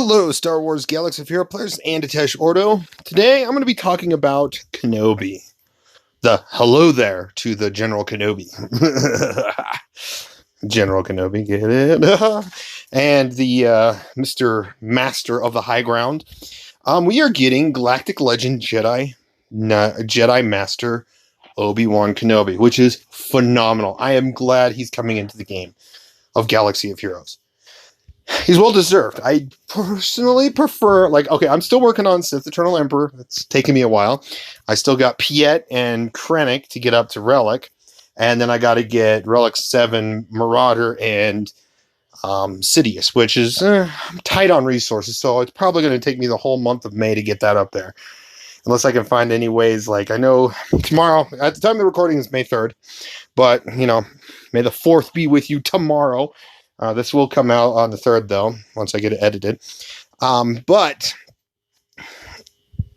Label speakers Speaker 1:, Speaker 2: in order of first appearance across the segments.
Speaker 1: Hello, Star Wars Galaxy of Hero players and Atesh Ordo. Today, I'm going to be talking about Kenobi. The hello there to the General Kenobi. General Kenobi, get it? And the Mr. Master of the High Ground. We are getting Galactic Legend Jedi Master Obi-Wan Kenobi, which is phenomenal. I am glad he's coming into the game of Galaxy of Heroes. He's well deserved. I personally prefer, okay, I'm still working on Sith Eternal Emperor. It's taken me a while. I still got Piet and Krennic to get up to Relic. And then I got to get Relic 7, Marauder, and Sidious, which is I'm tight on resources. So it's probably going to take me the whole month of May to get that up there. Unless I can find any ways, I know tomorrow, at the time of the recording is May 3rd. But, may the 4th be with you tomorrow. This will come out on the 3rd, though, once I get it edited. But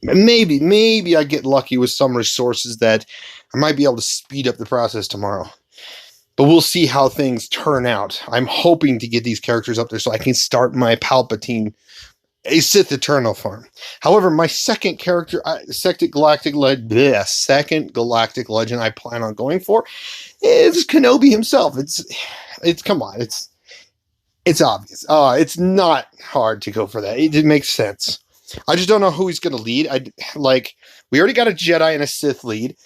Speaker 1: maybe I get lucky with some resources that I might be able to speed up the process tomorrow. But we'll see how things turn out. I'm hoping to get these characters up there so I can start my Palpatine, a Sith Eternal farm. However, my second character, second Galactic Legend I plan on going for is Kenobi himself. Come on, it's obvious. It's not hard to go for that. It makes sense. I just don't know who he's going to lead. We already got a Jedi and a Sith lead.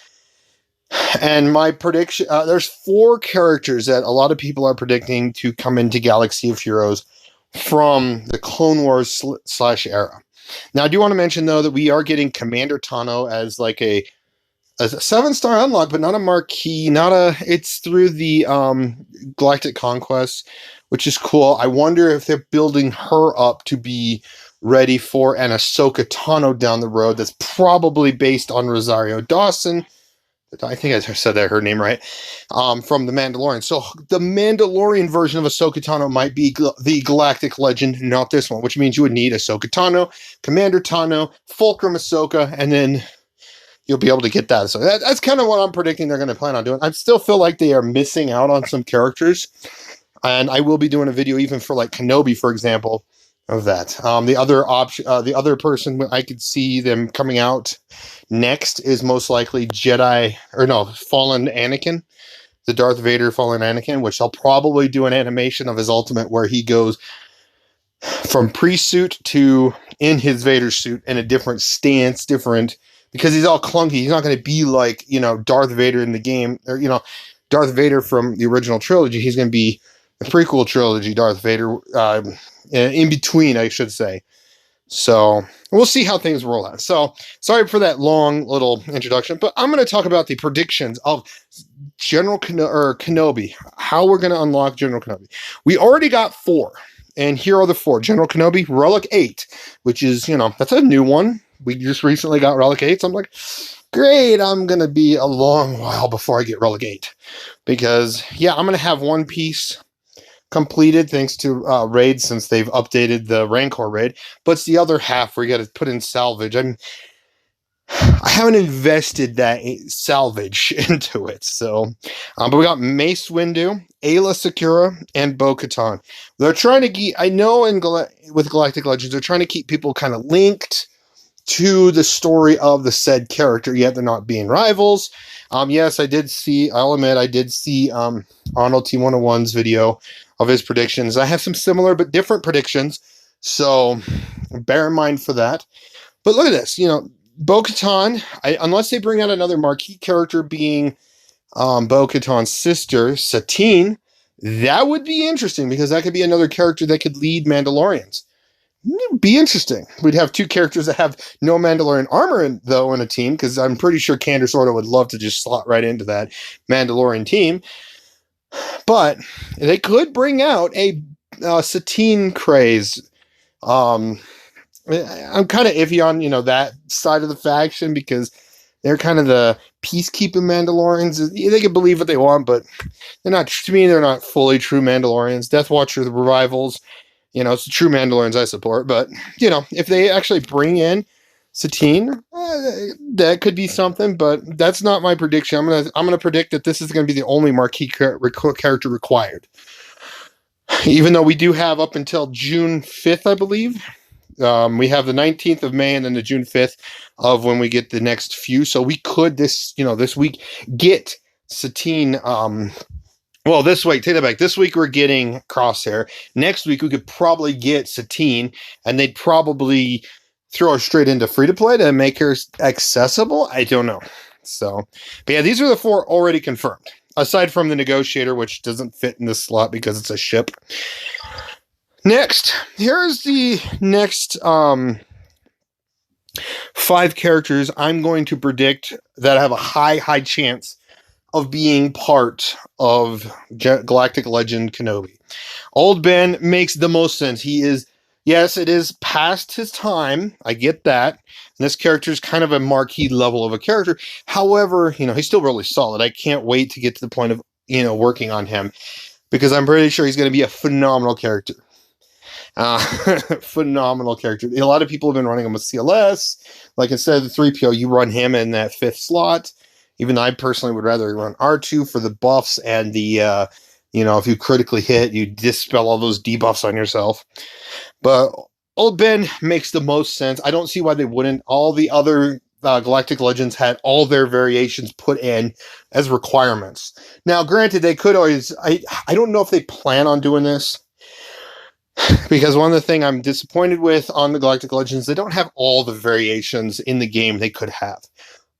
Speaker 1: And my prediction, there's 4 characters that a lot of people are predicting to come into Galaxy of Heroes from the Clone Wars / era. Now, I do want to mention, though, that we are getting Commander Tano as a 7-star unlock, but not a marquee, it's through the Galactic Conquest, which is cool. I wonder if they're building her up to be ready for an Ahsoka Tano down the road that's probably based on Rosario Dawson. I think I said that her name right, from The Mandalorian. So the Mandalorian version of Ahsoka Tano might be the Galactic Legend, not this one, which means you would need Ahsoka Tano, Commander Tano, Fulcrum Ahsoka, and then you'll be able to get that. So that's kind of what I'm predicting they're going to plan on doing. I still feel like they are missing out on some characters, and I will be doing a video even for Kenobi, for example, of that. The other option, the other person I could see them coming out next is most likely Fallen Anakin, the Darth Vader Fallen Anakin, which I'll probably do an animation of his ultimate where he goes from pre-suit to in his Vader suit in a different stance, because he's all clunky. He's not going to be like, Darth Vader in the game, or, Darth Vader from the original trilogy. He's going to be the prequel trilogy Darth Vader, in between, I should say. So we'll see how things roll out. So sorry for that long little introduction, but I'm going to talk about the predictions of General Kenobi, how we're going to unlock General Kenobi. We already got 4, and here are the 4. General Kenobi, Relic 8, which is, that's a new one. We just recently got Relic 8, so I'm like, great, I'm going to be a long while before I get Relic 8. Because, yeah, I'm going to have One Piece completed thanks to raids, since they've updated the Rancor raid. But it's the other half where you got to put in salvage. I haven't invested that salvage into it. So, but we got Mace Windu, Ayla Secura, and Bo-Katan. They're trying to keep, I know with Galactic Legends, they're trying to keep people kind of linked to the story of the said character, yet they're not being rivals. Yes, I'll admit, I did see Arnold T101's video of his predictions. I have some similar but different predictions, so bear in mind for that. But look at this, Bo-Katan, unless they bring out another marquee character being Bo-Katan's sister, Satine, that would be interesting, because that could be another character that could lead Mandalorians. It would be interesting. We'd have 2 characters that have no Mandalorian armor, in a team, because I'm pretty sure Candace Ordo would love to just slot right into that Mandalorian team. But they could bring out a Satine craze. I'm kind of iffy on, that side of the faction, because they're kind of the peacekeeping Mandalorians. They can believe what they want, but they're not, to me, they're not fully true Mandalorians. Death Watcher, the revivals, it's the true Mandalorians I support. But, if they actually bring in Satine, that could be something, but that's not my prediction. I'm gonna predict that this is gonna be the only marquee character required. Even though we do have up until June 5th, I believe, We have the 19th of May and then the June 5th of when we get the next few. So we could this week get Satine. Well, this week, take that back. This week we're getting Crosshair. Next week we could probably get Satine, and they'd probably throw her straight into free to play to make her accessible. I don't know. So, but yeah, these are the 4 already confirmed. Aside from the Negotiator, which doesn't fit in this slot because it's a ship. Next, here's the next 5 characters I'm going to predict that have a high chance of being part of Galactic Legend Kenobi. Old Ben makes the most sense. He is, yes, it is past his time. I get that. And this character is kind of a marquee level of a character. However, he's still really solid. I can't wait to get to the point of, working on him because I'm pretty sure he's going to be a phenomenal character. Phenomenal character. A lot of people have been running him with CLS. Like instead of the 3PO, you run him in that 5th slot. Even though I personally would rather run R2 for the buffs and the, if you critically hit, you dispel all those debuffs on yourself. But Old Ben makes the most sense. I don't see why they wouldn't. All the other Galactic Legends had all their variations put in as requirements. Now, granted, they could always... I don't know if they plan on doing this. Because one of the things I'm disappointed with on the Galactic Legends, they don't have all the variations in the game they could have.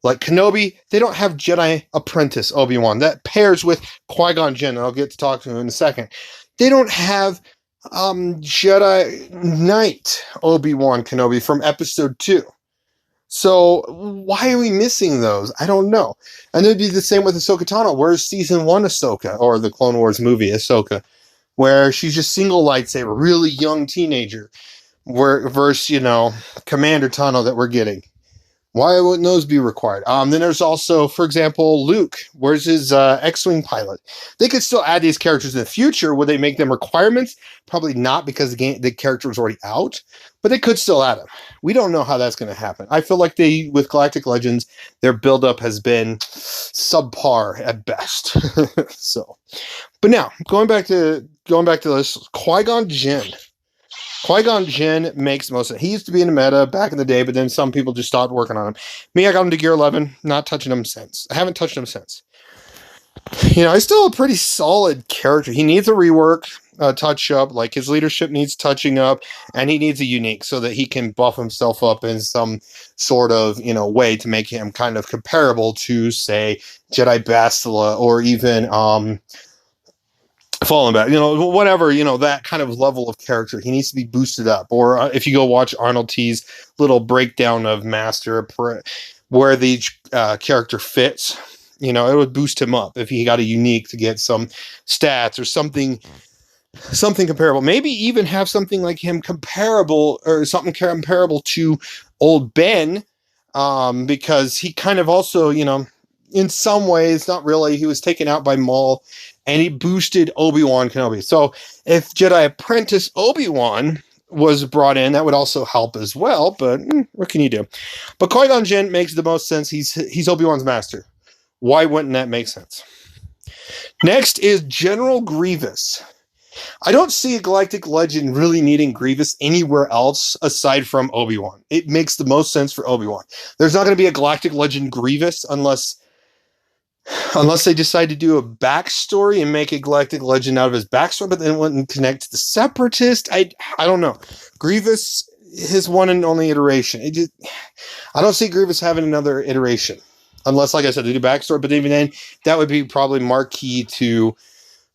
Speaker 1: Like Kenobi, they don't have Jedi Apprentice Obi-Wan. That pairs with Qui Gon Jin, and I'll get to talk to him in a second. They don't have Jedi Knight Obi-Wan Kenobi from Episode 2. So why are we missing those? I don't know. And it'd be the same with Ahsoka Tano. Where's Season 1 Ahsoka, or the Clone Wars movie Ahsoka, where she's just single lightsaber, really young teenager, versus, Commander Tano that we're getting. Why wouldn't those be required? Then there's also, for example, Luke. Where's his X-Wing pilot? They could still add these characters in the future. Would they make them requirements? Probably not, because the character was already out. But they could still add them. We don't know how that's going to happen. I feel like with Galactic Legends, their buildup has been subpar at best. So, but now going back to this, Qui-Gon Jinn. Qui-Gon Jinn makes most of it. He used to be in the meta back in the day, but then some people just stopped working on him. Me, I got him to Gear 11, not touching him since. I haven't touched him since. He's still a pretty solid character. He needs a rework, touch up, like his leadership needs touching up, and he needs a unique so that he can buff himself up in some sort of, way to make him kind of comparable to, say, Jedi Bastila or even, Fallen back, whatever, that kind of level of character. He needs to be boosted up. Or if you go watch Arnold T's little breakdown of Master, where the character fits, it would boost him up if he got a unique to get some stats or something comparable. Maybe even have something like him comparable or something comparable to Old Ben, because he kind of also, in some ways, not really, he was taken out by Maul, and he boosted Obi-Wan Kenobi. So if Jedi Apprentice Obi-Wan was brought in, that would also help as well, but what can you do? But Qui-Gon Jinn makes the most sense. He's Obi-Wan's master. Why wouldn't that make sense? Next is General Grievous. I don't see a Galactic Legend really needing Grievous anywhere else aside from Obi-Wan. It makes the most sense for Obi-Wan. There's not going to be a Galactic Legend Grievous unless they decide to do a backstory and make a Galactic Legend out of his backstory, but then wouldn't connect to the Separatist. I don't know. Grievous, his one and only iteration. I don't see Grievous having another iteration. Unless, like I said, they do backstory, but even then, that would be probably marquee to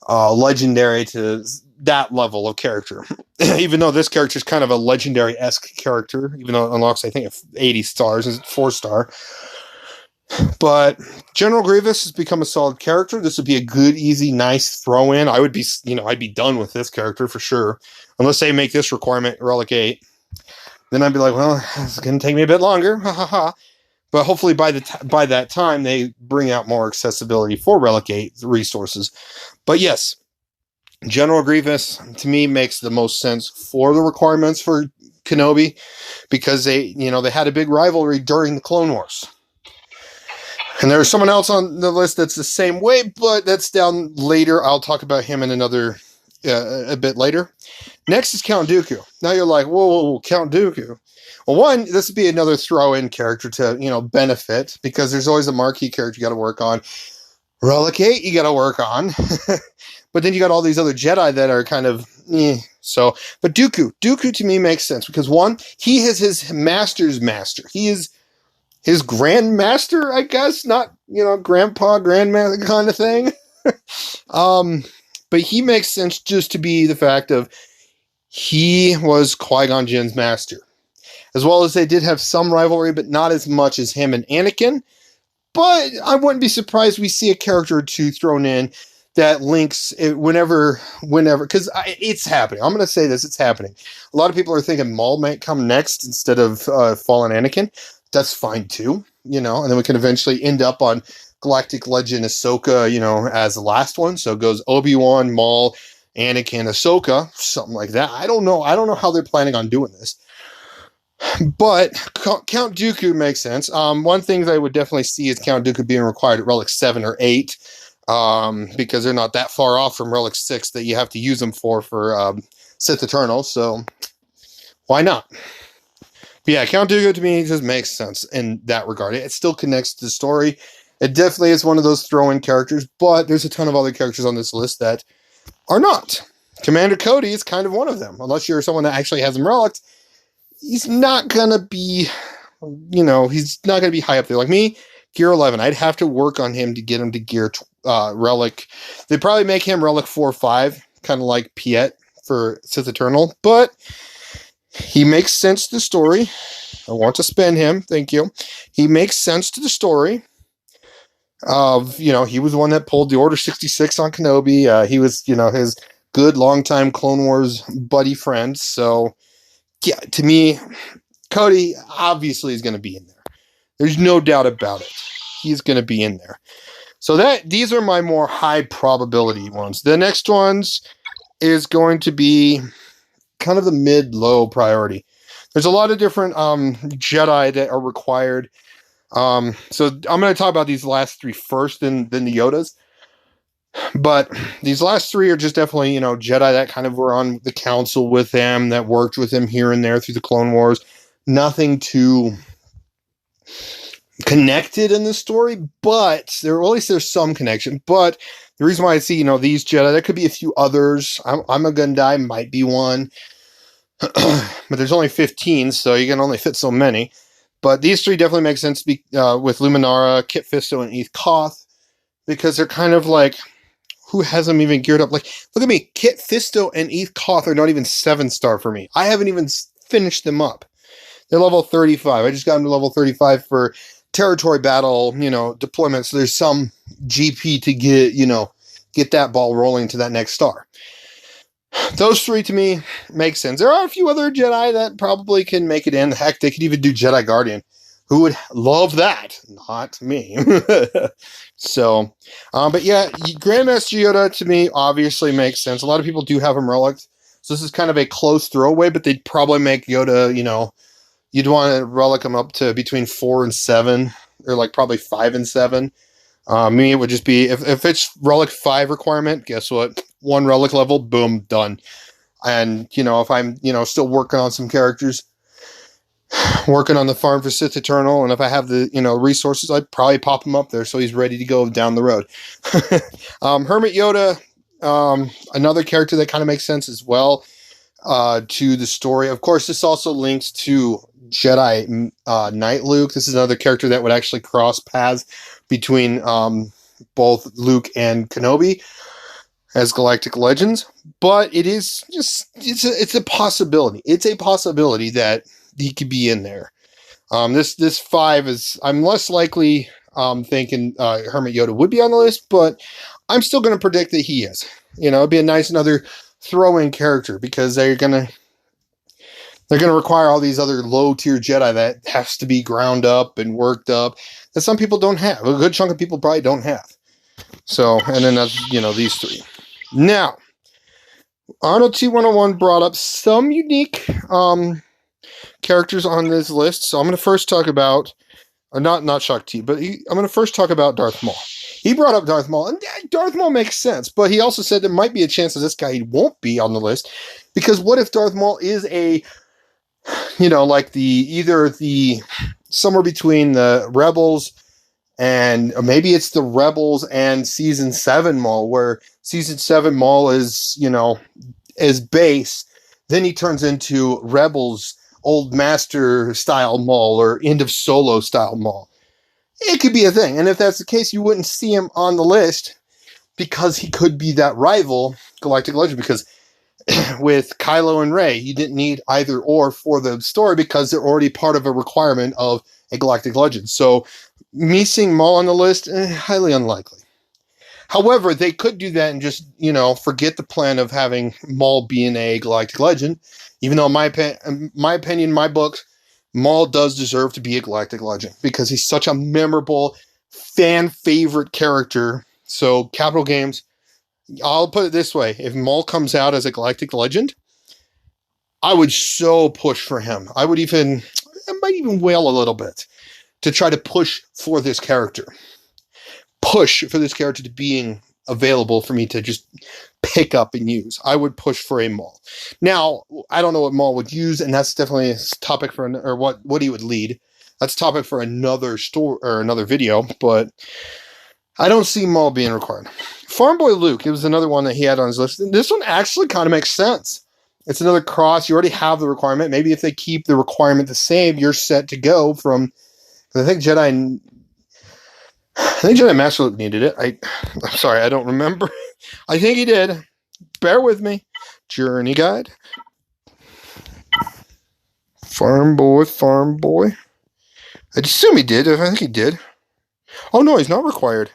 Speaker 1: legendary to that level of character. Even though this character is kind of a legendary-esque character, even though it unlocks, I think, 80 stars, it's 4-star. But General Grievous has become a solid character. This would be a good, easy, nice throw-in. I would be, I'd be done with this character for sure. Unless they make this requirement Relic 8. Then I'd be like, well, it's going to take me a bit longer. Ha ha ha. But hopefully by that time, they bring out more accessibility for Relic 8 resources. But yes, General Grievous, to me, makes the most sense for the requirements for Kenobi. Because they had a big rivalry during the Clone Wars. And there's someone else on the list that's the same way, but that's down later. I'll talk about him in another, a bit later. Next is Count Dooku. Now you're like, whoa, Count Dooku. Well, one, this would be another throw-in character to, benefit, because there's always a marquee character you got to work on. Relic 8 you got to work on. But then you got all these other Jedi that are kind of, So, but Dooku to me makes sense, because one, he is his master's master. He is his grandmaster, I guess, not, grandpa, grandmaster kind of thing. But he makes sense just to be the fact of he was Qui Gon Jinn's master. As well as they did have some rivalry, but not as much as him and Anakin. But I wouldn't be surprised we see a character or two thrown in that links it whenever, because it's happening. I'm going to say this, it's happening. A lot of people are thinking Maul might come next instead of fallen Anakin. That's fine too, and then we can eventually end up on Galactic Legend Ahsoka, as the last one. So it goes Obi-Wan, Maul, Anakin, Ahsoka, something like that. I don't know how they're planning on doing this. But Count Dooku makes sense. One thing that I would definitely see is Count Dooku being required at Relic 7 or 8, because they're not that far off from Relic 6 that you have to use them for Sith Eternal, so why not? But yeah, Count Dooku to me just makes sense in that regard. It still connects to the story. It definitely is one of those throw-in characters, but there's a ton of other characters on this list that are not. Commander Cody is kind of one of them. Unless you're someone that actually has him relicked, he's not going to be, he's not going to be high up there. Like me, Gear 11, I'd have to work on him to get him to Gear Relic. They'd probably make him Relic 4 or 5, kind of like Piet for Sith Eternal, but he makes sense to the story. I want to spend him, thank you. He makes sense to the story of, he was the one that pulled the Order 66 on Kenobi. He was, his good longtime Clone Wars buddy friend. So, yeah, to me, Cody obviously is going to be in there. There's no doubt about it. He's going to be in there. So these are my more high probability ones. The next ones is going to be kind of the mid-low priority. There's a lot of different Jedi that are required. So I'm going to talk about these last three first, then the Yodas. But these last three are just definitely, Jedi that kind of were on the council with him, that worked with him here and there through the Clone Wars. Nothing too connected in the story, but at least there's some connection. But the reason why I see, these Jedi, there could be a few others. I'm a Gundai, might be one. But there's only 15, so you can only fit so many. But these three definitely make sense to be with Luminara, Kit Fisto, and Eeth Koth, because they're kind of like, who has them even geared up? Like, look at me, Kit Fisto and Eeth Koth are not even 7-star for me. I haven't even finished them up. They're level 35. I just got them to level 35 for territory battle, deployment. So there's some GP to get that ball rolling to that next star. Those three to me make sense. There are a few other Jedi that probably can make it in. Heck, they could even do Jedi Guardian. Who would love that? Not me. So, but yeah, Grandmaster Yoda to me obviously makes sense. A lot of people do have him relicked. So this is kind of a close throwaway, but they'd probably make Yoda, you'd want to relic him up to between 4 and 7, or like probably 5 and 7. Me, it would just be, if it's relic 5 requirement, guess what? 1 relic level, boom, done. And, if I'm, still working on some characters, working on the farm for Sith Eternal, and if I have the, resources, I'd probably pop him up there so he's ready to go down the road. Hermit Yoda, another character that kind of makes sense as well to the story. Of course, this also links to Jedi Knight Luke. This is another character that would actually cross paths between both Luke and Kenobi as Galactic Legends, but it is just, it's a possibility. It's a possibility that he could be in there. This 5 is, I'm less likely thinking Hermit Yoda would be on the list, but I'm still going to predict that he is. It'd be a nice another throw-in character, because they're going to require all these other low-tier Jedi that has to be ground up and worked up that some people don't have. A good chunk of people probably don't have. So, and then that's, these three. Now, Arnold T101 brought up some unique characters on this list. So I'm going to first talk about, not Shakti, but I'm going to first talk about Darth Maul. He brought up Darth Maul, and Darth Maul makes sense, but he also said there might be a chance that this guy won't be on the list Because what if Darth Maul is a, like either the somewhere between the Rebels and or maybe it's the Rebels and Season 7 Maul, where Season 7 Maul is, is base, then he turns into Rebels Old Master style Maul or End of Solo style Maul. It could be a thing. And if that's the case, you wouldn't see him on the list because he could be that rival Galactic Legend. Because with Kylo and Rey, you didn't need either or for the story because they're already part of a requirement of a Galactic Legend. So me seeing Maul on the list, highly unlikely. However, they could do that and just, forget the plan of having Maul being a Galactic Legend. Even though in my opinion, my books, Maul does deserve to be a Galactic Legend because he's such a memorable, fan favorite character. So, Capital Games, I'll put it this way. If Maul comes out as a Galactic Legend, I would so push for him. I might even wail a little bit to try to push for this character. Push for this character to being available for me to just pick up and use. I would push for a Maul. Now, I don't know what Maul would use, and that's definitely a topic for what he would lead. That's a topic for another story or another video, but I don't see Maul being required. Farm Boy Luke, it was another one that he had on his list. This one actually kind of makes sense. It's another cross. You already have the requirement. Maybe if they keep the requirement the same, you're set to go from. I think Jedi Master Luke needed it. I'm sorry, I don't remember. I think he did. Bear with me. Journey guide. Farm boy. I'd assume he did. I think he did. Oh no, he's not required.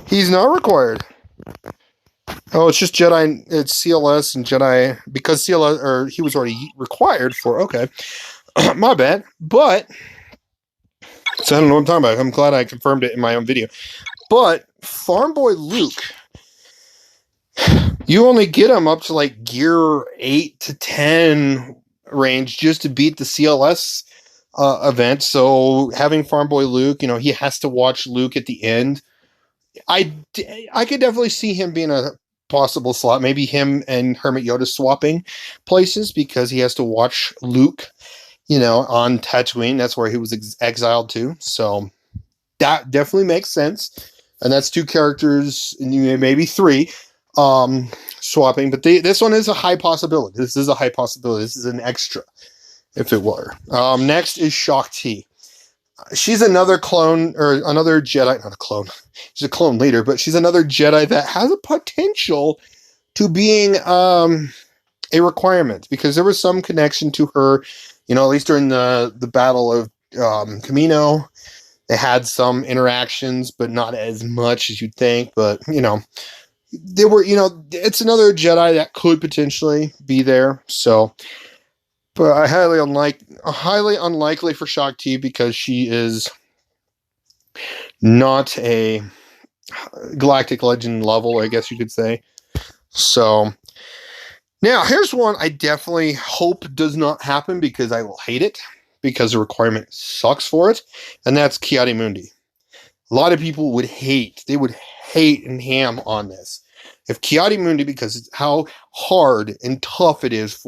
Speaker 1: He's not required. Oh, it's just Jedi. It's CLS and Jedi because CLS or he was already required for. Okay, my bad. But. So I don't know what I'm talking about. I'm glad I confirmed it in my own video. But Farm Boy Luke, you only get him up to like gear 8 to 10 range just to beat the CLS event. So having Farm Boy Luke, he has to watch Luke at the end. I could definitely see him being a possible slot. Maybe him and Hermit Yoda swapping places because he has to watch Luke. On Tatooine, that's where he was exiled to. So that definitely makes sense. And that's two characters, maybe three, swapping. But this one is a high possibility. This is a high possibility. This is an extra, if it were. Next is Shakti. She's another clone, or another Jedi, not a clone. She's a clone leader, but she's another Jedi that has a potential to being a requirement. Because there was some connection to her. At least during the Battle of Kamino, they had some interactions, but not as much as you'd think. But, they were, it's another Jedi that could potentially be there. So, but I highly unlikely for Shakti because she is not a Galactic Legend level, I guess you could say. So... Now, here's one I definitely hope does not happen because I will hate it because the requirement sucks for it, and that's Kirimundi. A lot of people would hate. They would hate and ham on this. If Kirimundi, because it's how hard and tough it is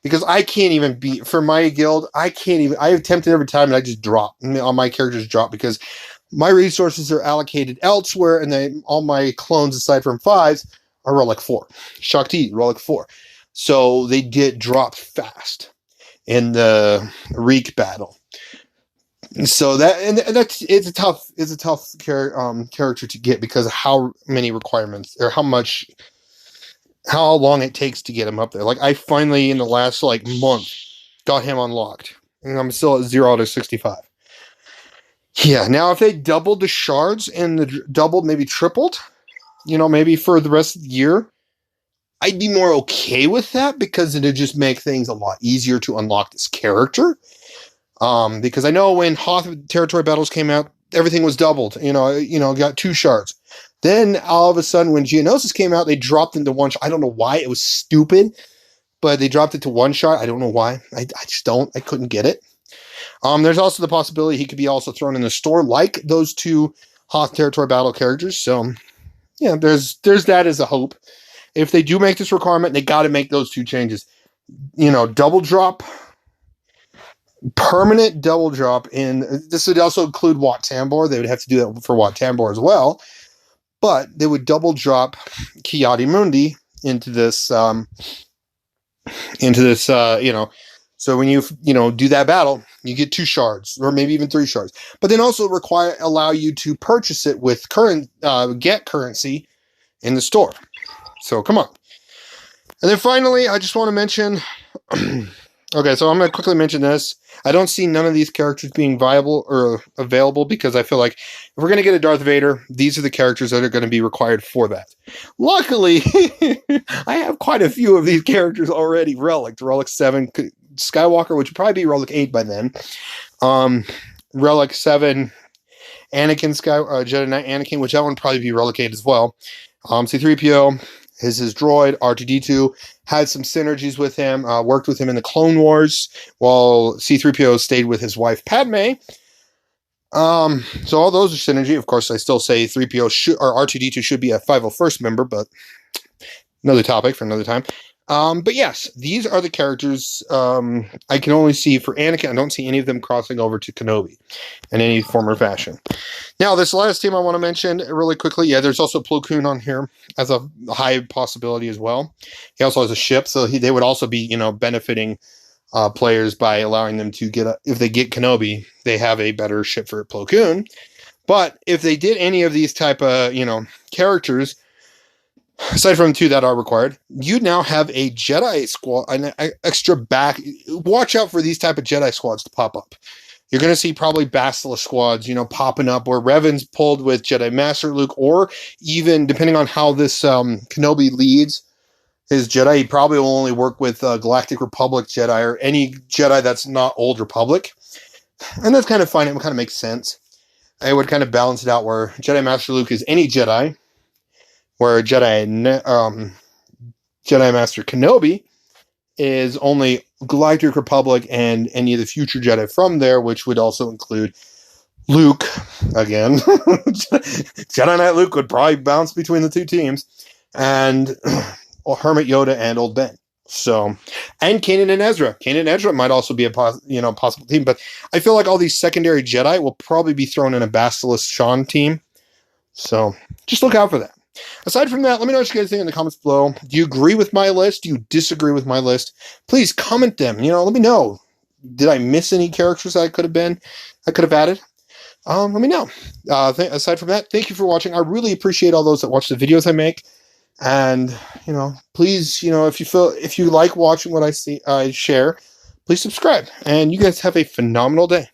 Speaker 1: because I can't even beat, for my guild, I attempted every time and I just drop. All my characters drop because my resources are allocated elsewhere and then all my clones aside from 5s are Relic 4. Shakti, Relic 4. So they did drop fast in the Reek battle. So it's a tough character to get because of how many requirements or how long it takes to get him up there. Like I finally in the last month got him unlocked, and I'm still at 0 out of 65. Yeah, now if they doubled the shards and maybe tripled, maybe for the rest of the year, I'd be more okay with that because it'd just make things a lot easier to unlock this character. Because I know when Hoth territory battles came out, everything was doubled. Got 2 shards. Then all of a sudden, when Geonosis came out, they dropped into 1 shard. I don't know why. It was stupid, but they dropped it to 1 shard. I don't know why. I couldn't get it. There's also the possibility he could be also thrown in the store like those 2 Hoth territory battle characters. So, yeah, there's that as a hope. if they do make this requirement, they got to make those 2 changes. You know, double drop, permanent double drop in. This would also include Wat Tambor. They would have to do that for Wat Tambor as well. But they would double drop Kirimundi into this, you know. So when you do that battle, you get 2 shards, or maybe even 3 shards. But then also allow you to purchase it with get currency in the store. So come on. And then finally, I just want to mention. Okay, so I'm going to quickly mention this. I don't see none of these characters being viable or available because I feel like if we're going to get a Darth Vader, these are the characters that are going to be required for that. Luckily, I have quite a few of these characters already relicked. Relic 7 Skywalker, which would probably be Relic 8 by then. Relic 7 Anakin Jedi Knight Anakin, which that one would probably be Relic 8 as well. C-3PO is his droid. R2-D2 had some synergies with him, worked with him in the Clone Wars, while C-3PO stayed with his wife Padme. So all those are synergy. Of course, I still say 3PO should, or R2-D2 should be a 501st member, but another topic for another time. But yes, these are the characters I can only see for Anakin. I don't see any of them crossing over to Kenobi in any form or fashion. Now, this last team I want to mention really quickly. Yeah, there's also Plo Koon on here as a high possibility as well. He also has a ship, so they would also be, benefiting players by allowing them to get if they get Kenobi, they have a better ship for Plo Koon. But if they did any of these type of, characters, aside from 2 that are required, you now have a Jedi squad, an extra back. Watch out for these type of Jedi squads to pop up. You're going to see probably Basilisk squads, popping up where Revan's pulled with Jedi Master Luke, or even depending on how this Kenobi leads his Jedi, he probably will only work with Galactic Republic Jedi or any Jedi that's not Old Republic. And that's kind of fine. It would kind of make sense. It would kind of balance it out where Jedi Master Luke is any Jedi, where Jedi Master Kenobi is only Galactic Republic and any of the future Jedi from there, which would also include Luke, again. Jedi Knight Luke would probably bounce between the 2 teams, and Hermit Yoda and Old Ben. So, and Kanan and Ezra. Kanan and Ezra might also be a possible team, but I feel like all these secondary Jedi will probably be thrown in a Basilisk Sean team. So, just look out for that. Aside from that, let me know what you guys think in the comments below. Do you agree with my list? Do you disagree with my list? Please comment them. Let me know. Did I miss any characters I could have added? Let me know. Aside from that, thank you for watching. I really appreciate all those that watch the videos I make. And, please, if you like watching what I share, please subscribe. And you guys have a phenomenal day.